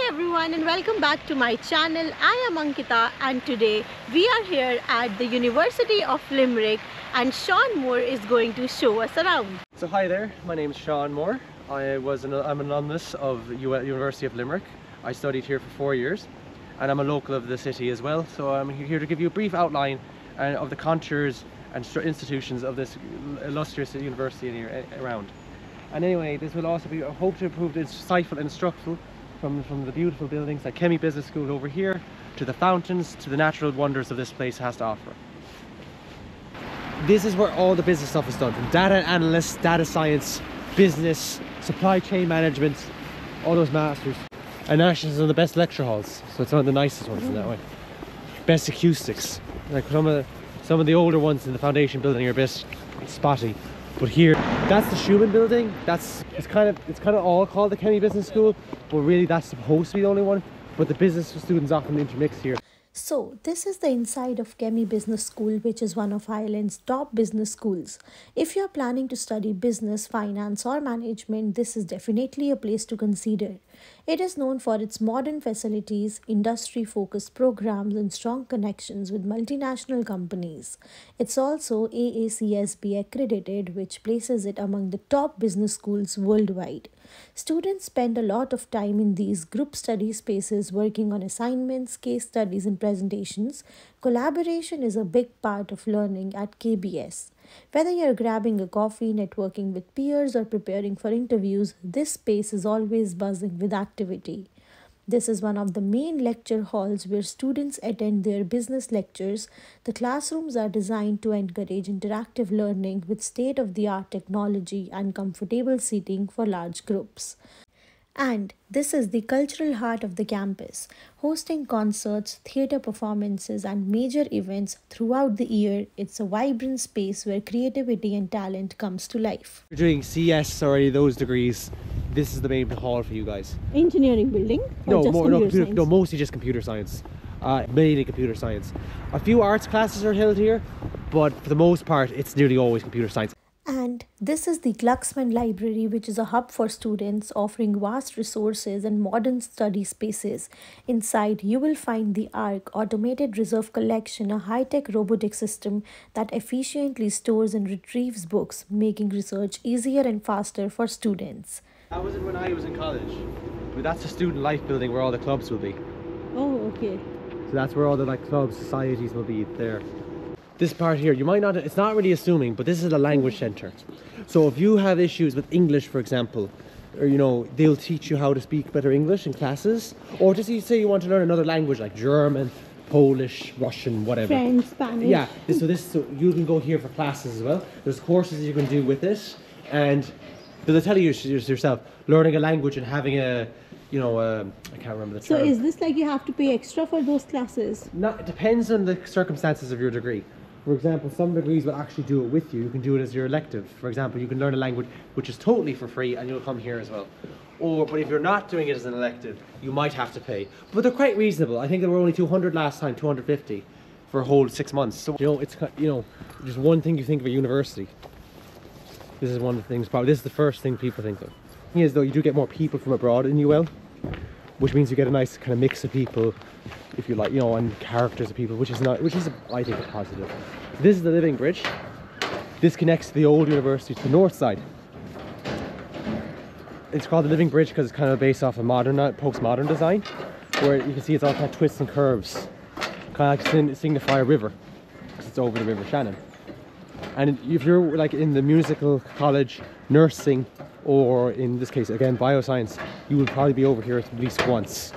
Hi everyone and welcome back to my channel. I am Ankita and today we are here at the University of Limerick and Sean Moore is going to show us around. So hi there, my name is Sean Moore. I'm an alumnus of University of Limerick. I studied here for 4 years and I'm a local of the city as well. So I'm here to give you a brief outline of the contours and institutions of this illustrious university here around. And anyway, this will also be, I hope to prove insightful and instructive from the beautiful buildings like Kemmy Business School over here, to the fountains, to the natural wonders of this place has to offer. This is where all the business stuff is done, from data analysts, data science, business, supply chain management, all those masters. And Ash is in the best lecture halls, so it's one of the nicest ones in that way. Best acoustics. Like some of the older ones in the foundation building are a bit spotty. But here, that's the Schumann building. It's kind of all called the Kemmy Business School, but really that's supposed to be the only one. But the business students often intermix here. So, this is the inside of Kemmy Business School, which is one of Ireland's top business schools. If you are planning to study business, finance or management, this is definitely a place to consider. It is known for its modern facilities, industry-focused programs and strong connections with multinational companies. It's also AACSB accredited, which places it among the top business schools worldwide. Students spend a lot of time in these group study spaces working on assignments, case studies and presentations. Collaboration is a big part of learning at KBS. Whether you're grabbing a coffee, networking with peers or preparing for interviews, this space is always buzzing with activity. This is one of the main lecture halls where students attend their business lectures. The classrooms are designed to encourage interactive learning with state-of-the-art technology and comfortable seating for large groups. And this is the cultural heart of the campus, hosting concerts, theatre performances and major events throughout the year. It's a vibrant space where creativity and talent comes to life. If you're doing CS or any of those degrees, this is the main hall for you guys. Engineering building? Or No, mostly just computer science. Mainly computer science. A few arts classes are held here, but for the most part, it's nearly always computer science. And this is the Glucksman Library, which is a hub for students offering vast resources and modern study spaces. Inside, you will find the ARC Automated Reserve Collection, a high-tech robotic system that efficiently stores and retrieves books, making research easier and faster for students. That was it when I was in college. But that's the student life building where all the clubs will be. Oh, okay. So that's where all the clubs, societies will be there. This part here, you might not, it's not really assuming, but this is a language center. So if you have issues with English, for example, or they'll teach you how to speak better English in classes. Or just say you want to learn another language like German, Polish, Russian, whatever. French, Spanish. Yeah, so you can go here for classes as well. There's courses you can do with it, and they'll tell you yourself, learning a language and having I can't remember the term. So is this like you have to pay extra for those classes? No, it depends on the circumstances of your degree. For example, some degrees will actually do it with you. You can do it as your elective. For example, you can learn a language which is totally for free and you'll come here as well. But if you're not doing it as an elective, you might have to pay. But they're quite reasonable. I think there were only 200 last time, 250 for a whole 6 months. So, it's just one thing you think of a university. This is one of the things, probably this is the first thing people think of. The thing is though, you do get more people from abroad in UL, which means you get a nice kind of mix of people, if you like, and characters of people, which is I think a positive. This is the Living Bridge. This connects the old university to the north side. It's called the Living Bridge because it's kind of based off a postmodern design, where you can see it's all kind of twists and curves, kind of like signify a river, because it's over the River Shannon. And if you're like in the musical college, nursing, or in this case again bioscience, you will probably be over here at least once.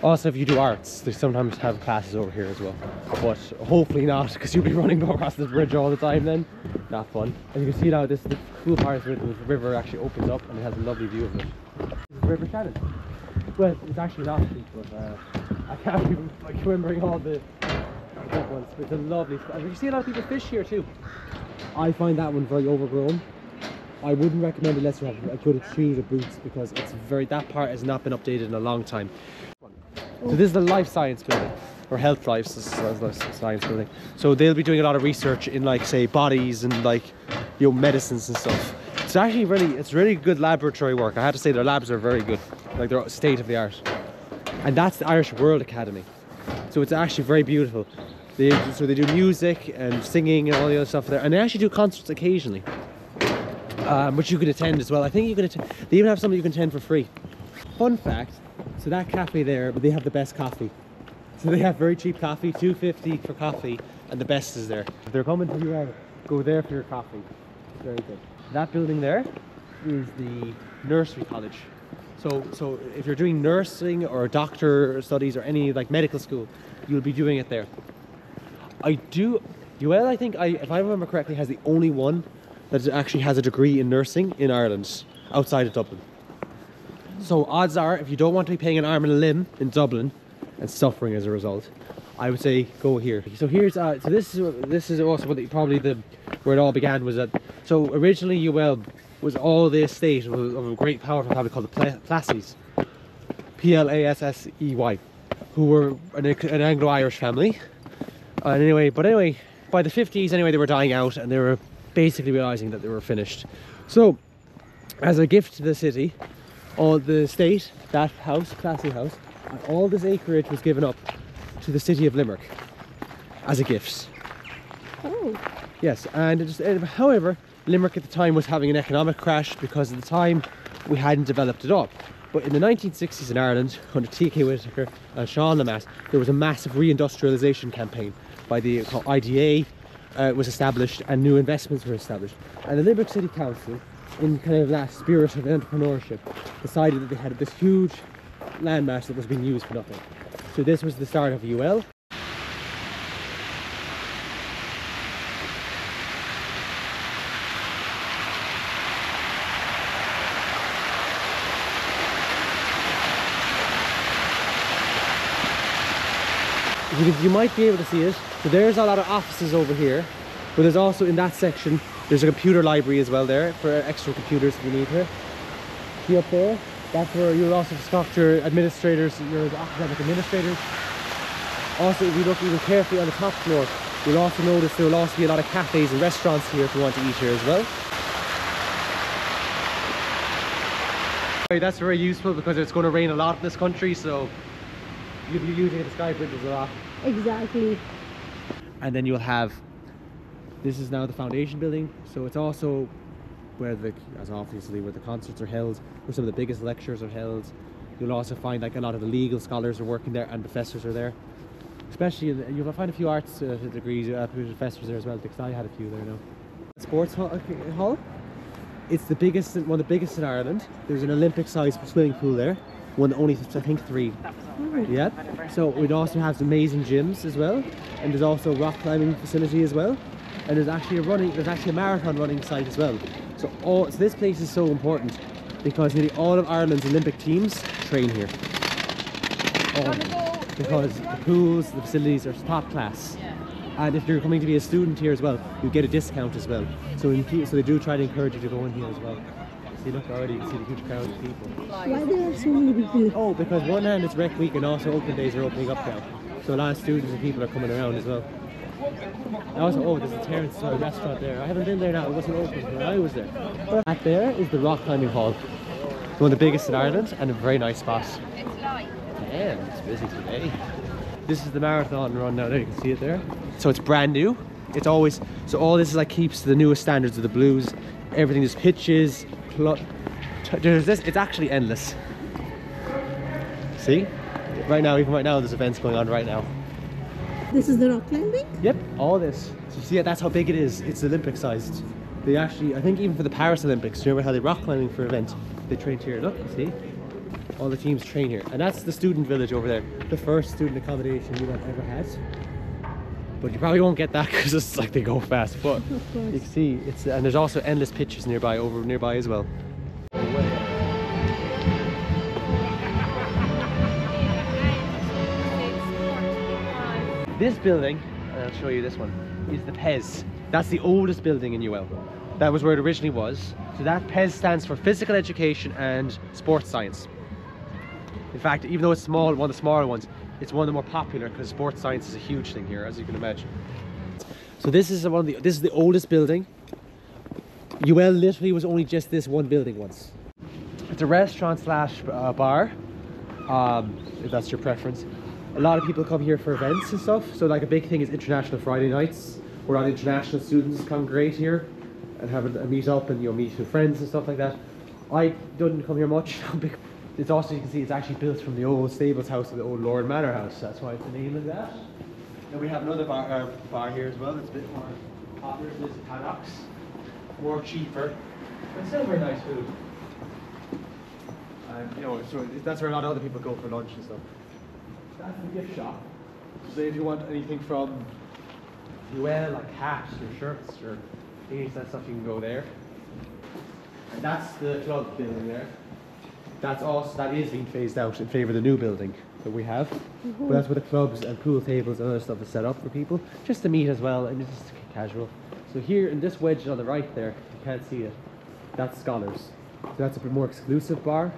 Also, if you do arts, they sometimes have classes over here as well, but hopefully not, because you'll be running across the bridge all the time then. Not fun. As you can see now, the cool part is where the river actually opens up and it has a lovely view of it. This is the River Shannon. Well, it's actually not deep, but I can't even remembering all the big ones. It's a lovely spot. You see a lot of people fish here too. I find that one very overgrown. I wouldn't recommend it unless you have a good shoes or boots, because that part has not been updated in a long time. So this is the life science building, or health life science building. So they'll be doing a lot of research in say bodies and medicines and stuff. It's actually really good laboratory work. I have to say their labs are very good, like they're state of the art. and that's the Irish World Academy. So it's actually very beautiful. So they do music and singing and all the other stuff there, and they actually do concerts occasionally, which you can attend as well. I think you can attend. They even have something you can attend for free. Fun fact: so that cafe there, they have the best coffee. So they have very cheap coffee, $2.50 for coffee, and the best is there. If they're coming to you, go there for your coffee. Very good. That building there is the nursery college. So if you're doing nursing or doctor studies or any like medical school, you'll be doing it there. UL, I think, if I remember correctly, has the only one that actually has a degree in nursing in Ireland, outside of Dublin. So odds are, if you don't want to be paying an arm and a limb in Dublin and suffering as a result, I would say go here. So here's so this is also where it all began, was that, so originally UL was all the estate of a great powerful family called the Plassys, Plassey, who were an Anglo-Irish family. But anyway, by the 50s anyway, they were dying out, and they were basically realizing that they were finished. So, as a gift to the city, all the estate, that house, Plassey house, and all this acreage was given up to the city of Limerick as a gift. Oh. Yes, and however, Limerick at the time was having an economic crash because at the time we hadn't developed it all. But in the 1960s in Ireland, under T.K. Whitaker and Sean Lamass, there was a massive reindustrialisation campaign by the IDA was established, and new investments were established. And the Limerick City Council, in kind of that spirit of entrepreneurship, decided that they had this huge landmass that was being used for nothing. So this was the start of UL. You might be able to see it. So there's a lot of offices over here, but there's also in that section, there's a computer library as well there for extra computers if you need here. See up there? That's where you'll also stock your administrators, your academic administrators. Also, if you look even carefully on the top floor, you'll also notice there will also be a lot of cafes and restaurants here if you want to eat here as well. That's very useful because it's going to rain a lot in this country, so you'll be using the sky bridges a lot. Exactly. And then you'll have, this is now the foundation building, so it's also where as obviously where the concerts are held, where some of the biggest lectures are held. You'll also find like a lot of the legal scholars are working there, and professors are there. Especially, you'll find a few arts degrees, professors there as well, because I had a few there now. Sports hall. It's the biggest, one of the biggest in Ireland. There's an Olympic-sized swimming pool there. One only, I think, 3. Yeah. So we'd also have amazing gyms as well, and there's also a rock climbing facility as well, and there's actually a marathon running site as well. So this place is so important because nearly all of Ireland's Olympic teams train here. Because the pools, the facilities are top class. And if you're coming to be a student here as well, you get a discount as well. So they do try to encourage you to go in here as well. See, look, already you can see the huge crowds of people. Why there are so many people? Oh, because one hand it's rec week and also open days are opening up now. So a lot of students and people are coming around as well. And also, there's a Terrace restaurant there. I haven't been there now, it wasn't open when I was there. But back there is the rock climbing hall. One of the biggest in Ireland and a very nice spot. Damn, it's busy today. This is the marathon run now there, you can see it there. So it's brand new. It's always, so all this is like keeps to the newest standards of the blues. Everything is pitches, it's actually endless. See? Even right now there's events going on right now. This is the rock climbing? Yep, all this. So you see, that's how big it is. It's Olympic sized. They actually, I think even for the Paris Olympics, you remember how they rock climbing for an event? They trained here, look, you see? All the teams train here. And that's the student village over there. The first student accommodation you have ever had. But you probably won't get that because it's like they go fast. But you can see, and there's also endless pitches nearby as well. This building, and I'll show you this one, is the PESS. That's the oldest building in UL. That was where it originally was. So that PESS stands for Physical Education and Sports Science. In fact, even though it's small, one of the smaller ones, it's one of the more popular because sports science is a huge thing here, as you can imagine. So this is the oldest building. UL literally was only just this one building once. It's a restaurant slash bar. if that's your preference. A lot of people come here for events and stuff, so like a big thing is International Friday nights, where all international students congregate here and have a meet up and meet with friends and stuff like that. I don't come here much. It's also, you can see, it's actually built from the old stables house of the old Lord Manor house. That's why it's the name of that. And we have another bar here as well. It's a bit more popular. There's paddocks, more cheaper, but still very nice food. So that's where a lot of other people go for lunch and stuff. That's the gift shop. So if you want anything from UL, like hats or shirts or things, that stuff, you can go there. And that's the club building there. That is being phased out in favour of the new building that we have. But that's where the clubs and pool tables and other stuff is set up for people, just to meet as well, and just casual. So here in this wedge on the right there, you can't see it, that's Scholars. So that's a bit more exclusive bar,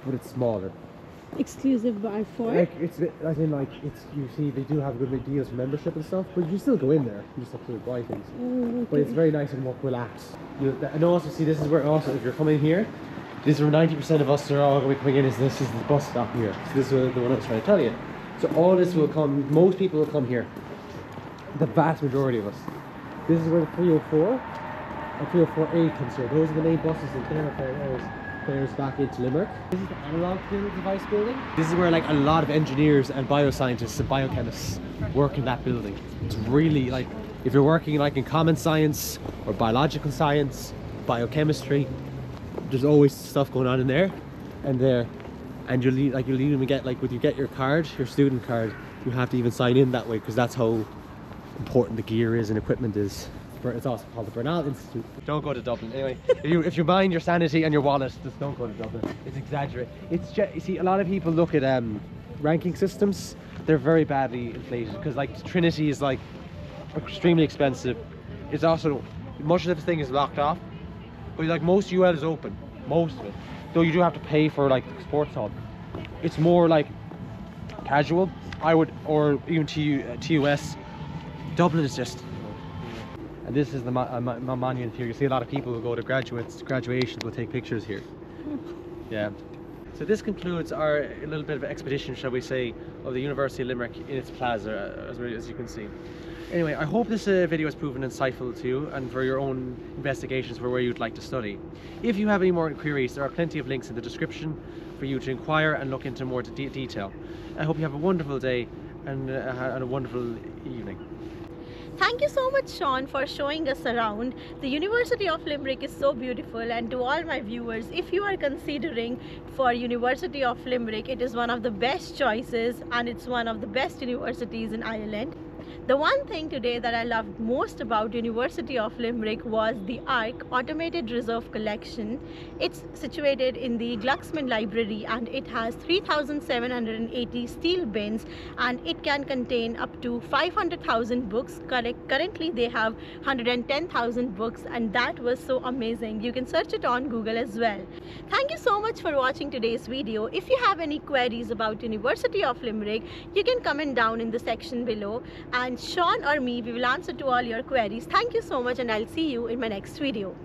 but it's smaller. Exclusive bar for? Like you see they do have good deals for membership and stuff, but you still go in there. You just have to buy things. Okay. But it's very nice and more relaxed. And also see, this is where also if you're coming here, this is where 90% of us are all going to be coming in. This is the bus stop here. So this is the one I was trying to tell you. So all this will come. Most people will come here. The vast majority of us. This is where the 304 and 304A comes here. Those are the main buses and fares back into Limerick. This is the analog device building. This is where like a lot of engineers and bioscientists and biochemists work in that building. It's really like, if you're working like in common science or biological science, biochemistry, there's always stuff going on in there and there. And you'll even get, like, when you get your card, your student card, you have to even sign in that way, because that's how important the gear is and equipment is. It's also called the Bernal Institute. Don't go to Dublin. Anyway, if you mind your sanity and your wallet, just don't go to Dublin. It's exaggerated. It's just, you see, a lot of people look at ranking systems. They're very badly inflated, because like Trinity is like extremely expensive. It's also, much of this thing is locked off, but like most UL is open, most of it. Though you do have to pay for like the sports hub. It's more like casual, I would, or even TUS. Dublin is just. And this is the monument here. You see a lot of people who go to graduations will take pictures here. Yeah. So this concludes our little bit of an expedition, shall we say, of the University of Limerick in its plaza, as you can see. Anyway, I hope this video has proven insightful to you and for your own investigations for where you'd like to study. If you have any more queries, there are plenty of links in the description for you to inquire and look into more detail. I hope you have a wonderful day and a wonderful evening. Thank you so much, Sean, for showing us around. The University of Limerick is so beautiful, and to all my viewers, if you are considering for University of Limerick, it is one of the best choices and it's one of the best universities in Ireland. The one thing today that I loved most about University of Limerick was the ARC Automated Reserve Collection. It's situated in the Glucksman Library and it has 3,780 steel bins and it can contain up to 500,000 books. Currently they have 110,000 books, and that was so amazing. You can search it on Google as well. Thank you so much for watching today's video. If you have any queries about University of Limerick, you can comment down in the section below, and Sean or me, we will answer to all your queries. Thank you so much, and I'll see you in my next video.